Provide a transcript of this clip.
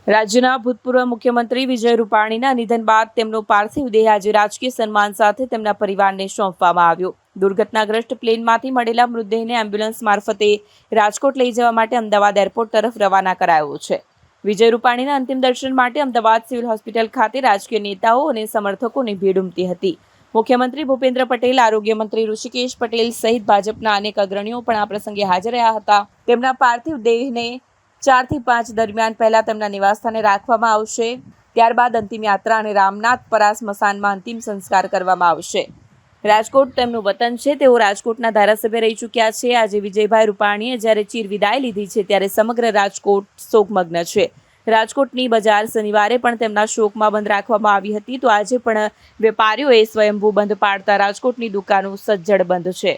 રાજ્યના ભૂતપૂર્વ મુખ્યમંત્રી વિજય રૂપાણીના નિધન બાદ તેમનો પાર્થિવ દેહ આજે રાજકીય સન્માન સાથે તેમના પરિવારને સોંપવામાં આવ્યો. દુર્ઘટનાગ્રસ્ત પ્લેનમાંથી મળેલા મૃતદેહને એમ્બ્યુલન્સ મારફતે રાજકોટ લઈ જવા માટે અમદાવાદ એરપોર્ટ તરફ રવાના કરાયો છે. વિજય રૂપાણીના અંતિમ દર્શન માટે અમદાવાદ સિવિલ હોસ્પિટલ ખાતે રાજકીય નેતાઓ અને સમર્થકોની ભીડ ઉમટી હતી. મુખ્યમંત્રી ભૂપેન્દ્ર પટેલ, આરોગ્ય મંત્રી ઋષિકેશ પટેલ સહિત ભાજપના અનેક અગ્રણીઓ પણ આ પ્રસંગે હાજર રહ્યા હતા. તેમના પાર્થિવ દેહને 4 થી 5 દરમિયાન પહેલા તેમના નિવાસસ્થાને રાખવામાં આવશે. ત્યારબાદ અંતિમ યાત્રા અને રામનાથપરા સ્મશાનમાં અંતિમ સંસ્કાર કરવામાં આવશે. રાજકોટ તેમનું વતન છે. તેઓ રાજકોટના ધારાસભ્ય રહી ચૂક્યા છે. આજે વિજયભાઈ રૂપાણીએ જ્યારે ચીર વિદાય લીધી છે ત્યારે સમગ્ર રાજકોટ શોકમગ્ન છે. રાજકોટની બજાર શનિવારે પણ તેમના શોકમાં બંધ રાખવામાં આવી હતી, તો આજે પણ વેપારીઓએ સ્વયંભૂ બંધ પાડતા રાજકોટની દુકાનો સજ્જડ બંધ છે.